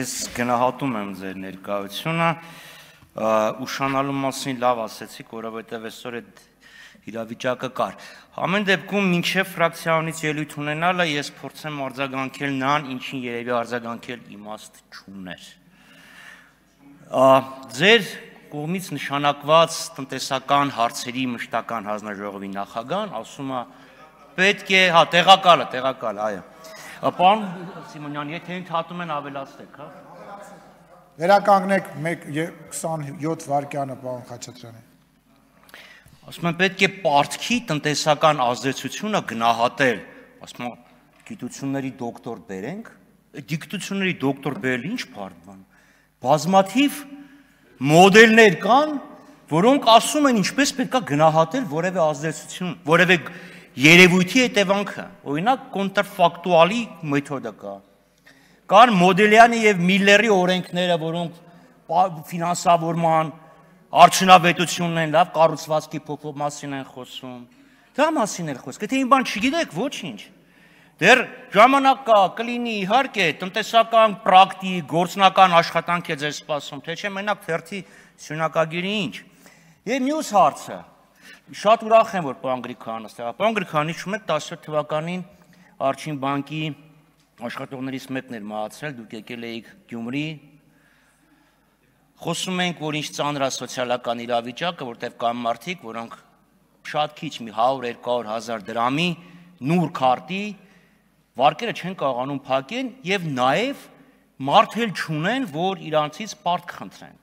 Ես գնահատում եմ ձեր ներկայությունը, ուշանալու մասին լավ ասեցիք, որովհետև այսօր այդ իրավիճակը կար։ Ամեն դեպքում մինչև ֆրակցիայից ելույթ ունենալը ես փորձեմ արձագանքել նրան, ինչին երևի արձագանքել իմաստ չուներ։ Ձեր կողմից նշանակված տնտեսական հարցերի մշտական հանձնաժողովի նախագահն ասում է պետք է, տեղակալ, այո։ Պարոն Սիմոնյան, եթե ընդհատում են ավելացրեք, հա։ Վերականգնեք 27 վայրկյանը, պարոն Խաչատրյանի։ Ասում եմ պետք է պարտքի տնտեսական ազդեցությունը գնահատել, ասում եմ գիտությունների դոկտոր բերենք, գիտությունների դոկտոր բերել ինչ բան։ Բազմաթիվ մոդելներ կան, որոնք ասում են ինչպես պետք է գնահատել որևէ ազդեցություն, որևէ երևույթի հետևանքը, օրինակ կոնտրֆակտուալի մեթոդը կա։ Կան Մոդելյանի եւ Միլլերի օրենքները, որոնք ֆինանսավորման, արդյունավետությունն են, լավ կառուցվածքի փոփոխ մասին են խոսում։ Դա մասին է խոսքը, թե իմ բան չգիտեք, ոչինչ։ Դեռ ժամանակ կա, կլինի իհարկե տնտեսական պրակտիկ, գործնական աշխատանք է ձեզ սպասում, թե չէ մենակ թերթի սյունակագիրի ինչ։ Եվ մյուս հարցը Շատ ուրախ եմ, որ պարոն Գրիգորյանը ստեղա։ Պարոն Գրիգորյան, հիշում եք 17 թվականին Առաջին բանկի աշխատողներից մեկն էր մահացել, դուք եկել էիք Գյումրի։ Խոսում ենք, որ ինչ ծանր է սոցիալական իրավիճակը, որտեղ կան մարդիկ, որոնք շատ քիչ մի 100-200 հազար դրամի նուր քարտի վարկերը չեն կարողանում փակեն եւ նաեւ մարդ էլ չունեն, որ իրանցից պարտք խնդրեն։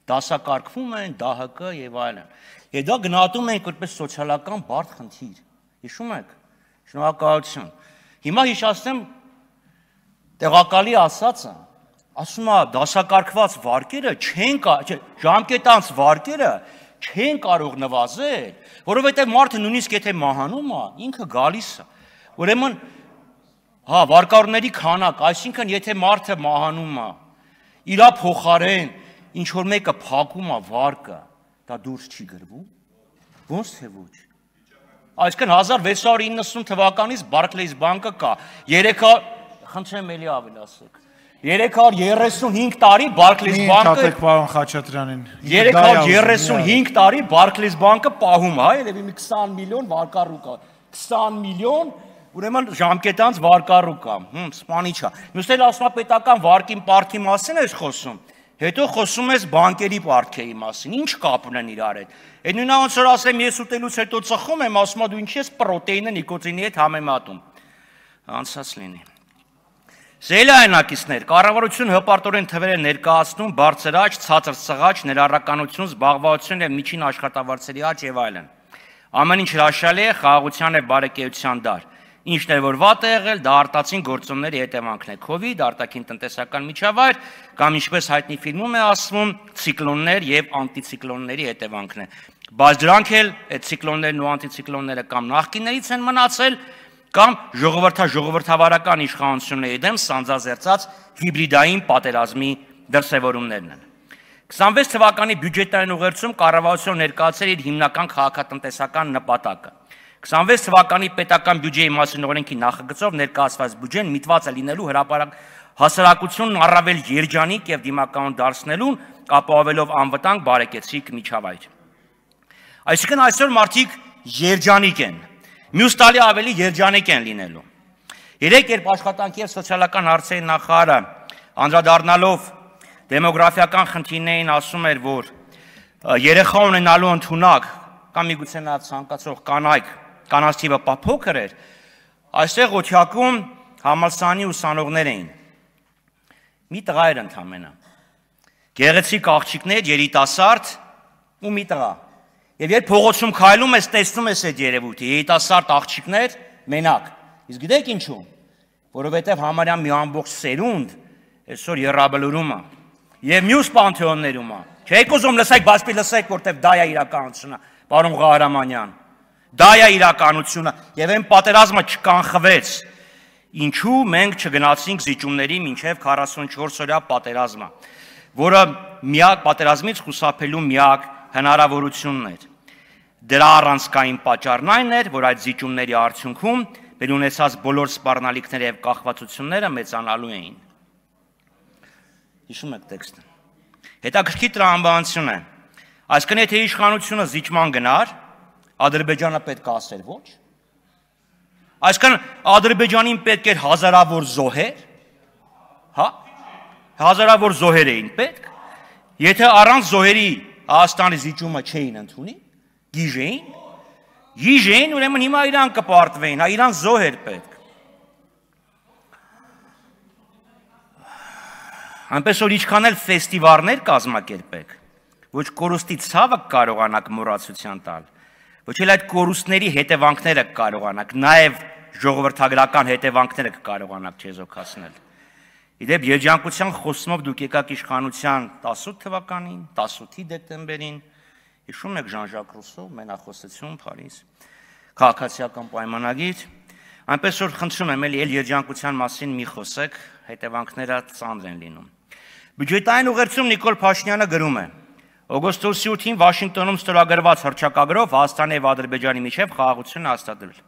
Դասակարգվում են, ԴՀԿ եւ այլն։ Եվ դա գնահատում ենք որպես սոցիալական բարդ խնդիր։ Հիշում եք։ Շնորհակալություն։ Հիմա հիշացնեմ տեղակալի ասածը, ասում է դասակարգված վարկերը ժամկետանց վարկերը չեն կարող նվազել, որովհետեւ մարդը նույնիսկ եթե մահանում է, ինքը գալիս է։ Ուրեմն վարկառուների քանակ, այսինքն եթե մարդը մահանում է, իրա փոխարեն ինչ որ մեկը փակում է վարկը, դա դուրս չի գրվում։ Ոնց թե ոչ։ Այսինքն 1690 թվականից Barclays բանկը կա։ 300, խնդրեմ էլի ավելացեք։ 335 տարի Barclays բանկը պարոն Խաչատրյանին։ 335 տարի Barclays բանկը պահում է, երևի մի 20 միլիոն վարկառու կա։ 20 միլիոն, ուրեմն ժամկետանց վարկառու կա։ Սպանիչ է։ Մյուսն էլ ասում է պետական վարկին պարտքի մասին է խոսում։ Հետո խոսում ես բանկերի պարտքերի մասին, ինչ կապ ունեն իրար հետ։ Այդ նույնը ոնց որ ասեմ ես ուտելուց հետո ծխում եմ, ասում եմ դու ինչ ես պրոտեինը նիկոտինի հետ համեմատում։ Անցած լինի։ Զելայնակիցներ, կառավարությունը հպարտորեն թվեր է ներկայացնում բարձր աճ, ցածր սղաճ, ներառականություն, զբաղվածություն եւ միջին աշխատավարձերի աճ եւ այլն։ Ամեն ինչ հրաշալի է, խաղաղության եւ բարեկեցության դար։ Ինչն է որ վատ է եղել, դա արտածին գործոնների հետևանքն է։ Քովիդ, արտաքին տնտեսական միջավայր կամ ինչպես հայտնի ֆիլմում է ասվում, ցիկլոններ եւ անտիցիկլոնների հետևանքն է։ Բայց դրանք էլ այդ ցիկլոններն ու անտիցիկլոնները կամ նախկիններից են մնացել, կամ ժողովրդավարական իշխանությունների դեմ սանձազերծած հիբրիդային պատերազմի դրսևորումներն են։ 26 թվականի բյուջետային ուղերձում կառավարությունը ներկայացրել իր հիմնական քաղաքատնտեսական նպատակը։ 26 թվականի պետական բյուջեի մասին օրենքի նախագծով ներկայացված բյուջեն միտված է լինելու հասարակությունն առավել երջանիկ եւ դիմականոն դարձնելուն, ապահովելով անվտանգ բարեկեցիկ միջավայր։ Այսինքն այսօր մարդիկ երջանիկ են, մյուս տարի ավելի երջանիկ են լինելու։ Երեք երբ աշխատանքի եւ սոցիալական հարցերի նախարարը անդրադառնալով դեմոգրաֆիական խնդիրներին ասում էր, որ երեխա ունենալու ընդունակ կամ միգուցե նա ցանկացող կանանց թիվը փոքր էր, այստեղ օթյակում համալսարանի ուսանողներ էին։ Մի տղա էր ընդամենը։ Գեղեցիկ աղջիկներ, երիտասարդ ու մի տղա։ Եվ երբ փողոցում քայլում ես, տեսնում ես այդ երևույթը, երիտասարդ աղջիկներ մենակ։ Իսկ գիտեք ինչու՞։ Որովհետև համարյա մի ամբողջ սերունդ այսօր երրաբլուրում է։ Եվ մյուս պանթեոններում է։ Չեք ուզում լսեք, բայց լսեք, որտեվ դա է իրականությունը, պարոն Ղահարամանյան։ Դա է իրականությունը, եւ այն պատերազմը չկանխվեց։ Ինչու մենք չգնացինք զիջումների մինչև 44 օրյա պատերազմը, որը միակ պատերազմից խուսափելու միակ հնարավորությունն էր։ Դրա առանցքային պատճառն այն էր, որ այդ զիջումների արդյունքում մեր ունեցած բոլոր սպառնալիքները եւ կախվածությունները մեծանալու էին։ Հիշում եք տեքստը։ Հետաքրքիր տրամաբանություն է։ Այսինքն եթե իշխանությունը զիջման գնար, Ադրբեջանը պետք է ասեր ոչ։ Այսինքն Ադրբեջանին պետք էր հազարավոր զոհեր, հա? Հազարավոր զոհեր էին պետք։ Եթե առանց զոհերի Հայաստանի զիջումը չէին ընդունի, գիժեին, ուրեմն հիմա իրան կպարտվեին, հա իրան զոհեր պետք։ Այնպես որ ինչքան էլ ֆեստիվալներ կազմակերպեք, ոչ կորուստի ցավը կարողանաք մոռացության տալ, ոչ էլ այդ կորուստների հետևանքները կարողանաք, նաև ժողովրդագրական հետևանքները կարողանաք չեզոքացնել։ Իդեպ երջանկության խոսքով դուք եկաք իշխանության 18 թվականին, 18-ի դեկտեմբերին, հիշում եք Ժան-Ժակ Ռուսո, մենախոսություն, Փարիզ, քաղաքացիական պայմանագիր, այնպես որ խնդրում եմ էլի երջանկության մասին մի խոսեք, հետևանքները ծանր են լինում։ Բյուջետային ուղերձում Նիկոլ Փաշինյանը գրում է. օգոստոսի 8-ին Վաշինգտոնում ստորագրված հռչակագրով Հայաստանի եւ Ադրբեջանի միջև խաղաղություն հաստատվել։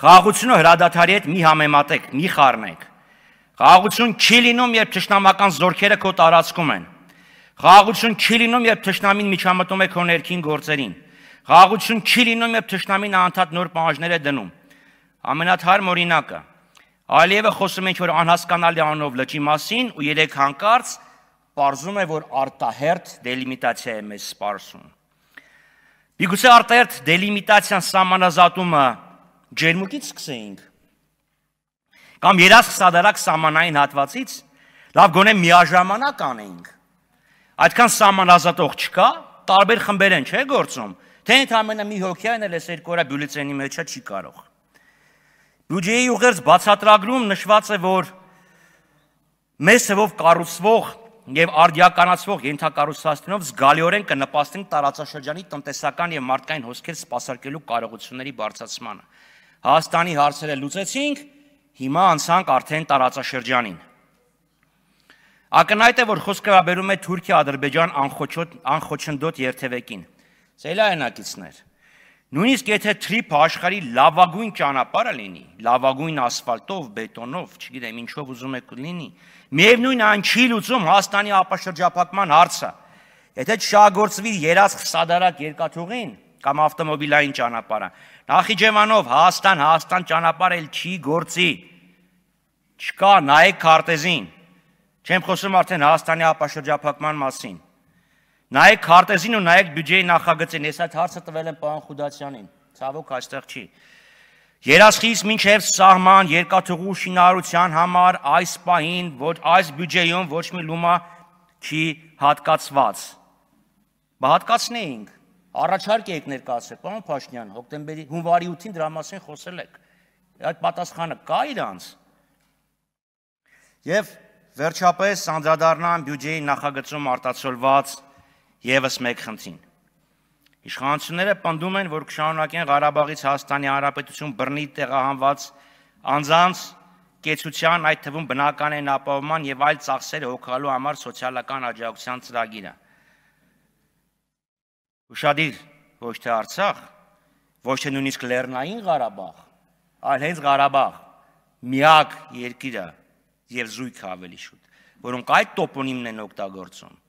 Խաղաղությունը հրադադարի հետ մի համեմատեք, մի խառնեք։ Խաղաղություն չի լինում, երբ թշնամական զորքերը քո տարածքում են։ Խաղաղություն չի լինում, երբ թշնամին միջամտում է քո ներքին գործերին։ Խաղաղություն չի լինում, երբ թշնամին անդադ նոր պահանջներ է դնում։ Ամենաթարմ օրինակը Ալիևը խոսում է ինչ-որ անհասկանալի անով լճի մասին ու երեք հանկարծ պարզում է, որ արտահերթ դելիմիտացիա է մեզ սպասում։ Միգուցե արտահերթ դելիմիտացիան սահմանազատումը ջերմուկից սկսեինք։ Կամ երասխ սադարակ սահմանային հատվածից լավ գոնե միաժամանակ անեինք։ Այդքան սահմանազատող չկա, տարբեր խմբեր են, չէ՞ գործում։ Թե ընդհանրապես մի հոգյան էլ էս երկու օրա բյուլետենի մեջ չի կարող։ Բյուջեի ուղերձ բացատրագրում նշված է, որ մեծ թվով կառուցվող եւ արդիականացվող ենթակառուցվածքներով զգալիորեն կնպաստեն տարածաշրջանի տնտեսական եւ մարդկային հոսքեր սպասարկելու կարողությունների բարձրացմանը։ Հայաստանի հարցերը լուծեցինք, հիմա անցանք արդեն տարածաշրջանին։ Ակնհայտ է, որ խոսքը վերաբերում է Թուրքիա-Ադրբեջան անխոչնդոտ երթևեկին։ Սելայանակիցներ։ Նույնիսկ եթե թրիփը աշխարհի լավագույն ճանապարհը լինի, լավագույն ասֆալտով, բետոնով, չգիտեմ ինչով ուզում եք լինի, միևնույն այն չի լուծում Հայաստանի ապաշրջափակման հարցը։ Եթե չշահագործվի երասխ սադարակ երկաթուղին կամ ավտոմոբիլային ճանապարհը, Նախիջևանով Հայաստան ճանապարհը էլ չի գործի։ Չկա, նայեք քարտեզին։ Չեմ խոսում արդեն Հայաստանի ապաշրջափակման մասին։ Նայեք քարտեզին ու նայեք բյուջեի նախագծին, ես այդ հարցը տվել եմ պարոն Խուդասյանին, ցավոք այստեղ չի։ Երասխից մինչև սահման երկաթուղու շինարարության համար այս պահին այս բյուջեում ոչ մի լումա չի հատկացված։ Հատկացնեինք, առաջարկ եք ներկայացրել, պարոն Փաշինյան, հունվարի 8-ին դրա մասին խոսել եք։ Այդ պատասխանը կա իրանց։ Եվ վերջապես անդրադառնամ բյուջեի նախագծում արտացոլված Եվս մեկ խնդրին։ Իշխանությունները պնդում են, որ կշարունակեն Ղարաբաղից Հայաստանի Հանրապետություն բռնի տեղահանված անձանց կեցության, այդ թվում բնականային ապահովման եւ այլ ծախսեր հոգալու համար սոցիալական աջակցության ծրագիրը։ Ուշադիր, ոչ թե Արցախ, ոչ թե նույնիսկ Լեռնային Ղարաբաղ, այլ հենց Ղարաբաղ, միակ երկիրը եւ զույգը ավելի շուտ, որոնք այդ տոպոնիմն են օգտագործում։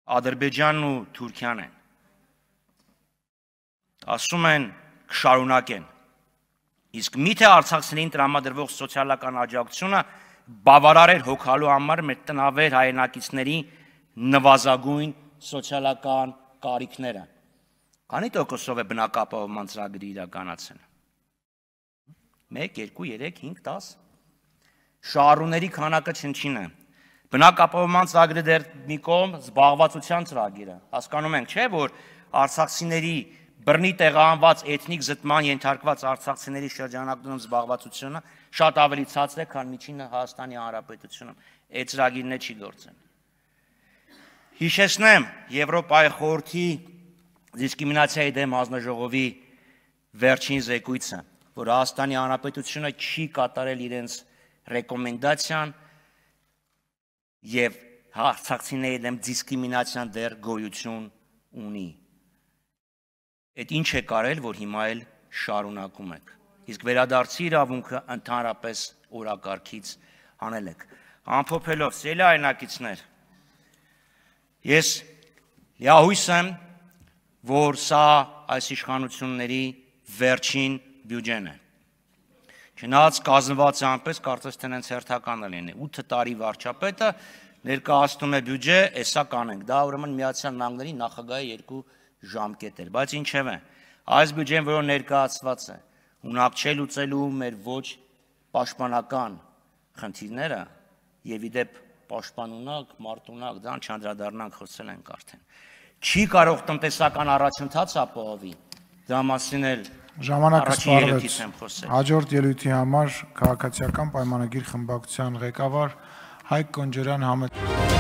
Ադրբեջանն ու Թուրքիան են։ Ասում են կշարունակեն։ Իսկ միթե արցախցիներին տրամադրվող սոցիալական աջակցությունը բավարար էր հոգալու համար մեր տնավեր հայրենակիցների նվազագույն սոցիալական կարիքները։ Քանի տոկոսով է բնակապահովման ծրագրի իրականացել։ 1, 2, 3, 5, 10։ Շահառուների քանակը չնչին է։ Բնակապահովման ծրագրի դեր մի կողմ զբաղվածության ծրագիրը։ Հասկանում ենք, չէ՞, որ արցախցիների բռնի տեղահանված էթնիկ զտման ենթարկված արցախցիների շրջանակներում զբաղվածությունը շատ ավելի ցածր է, քան միջինը Հայաստանի Հանրապետությունում։ Այդ ծրագիրն է չի գործել։ Հիշեցնեմ Եվրոպայի խորհրդի դիսկրիմինացիայի դեմ հանձնաժողովի վերջին զեկույցը, որ Հայաստանի Հանրապետությունը չի կատարել իրենց ռեկոմենդացիան եւ արցախցիների դեմ դիսկրիմինացիան դեռ գոյություն ունի։ Այդ ինչ է կարել, որ հիմա էլ շարունակում եք։ Իսկ վերադարձի իրավունքը ընդհանրապես օրակարգից հանել եք։ ամփոփելով, սիրելի հայրենակիցներ, ես լիահույս եմ, որ սա այս իշխանությունների վերջին բյուջեն է։ Չնայած կազմված է այնպես, կարծես թե հենց հերթականը լինի։ 8 տարի վարչապետը ներկայացնում է բյուջե, էսա կանենք։ Դա ուրեմն Միացյալ Նահանգների նախագահի 2 ժամկետ էր, բայց ինչևէ, այս բյուջեն, որը ներկայացված է, ունակ չէ լուծելու մեր ոչ պաշտպանական խնդիրները, եւ իդեպ պաշտպանունակ, մարտունակ, դրան չանդրադառնանք, խոսել ենք արդեն։ Չի կարող տնտեսական առաջընթաց ապահովի, դրա մասին էլ ժամանակը սպառվեց։ խոսել։ Հաջորդ ելույթի համար քաղաքացիական պայմանագիր խմբակցության ղեկավար Հայկ Կոնջարյան համետ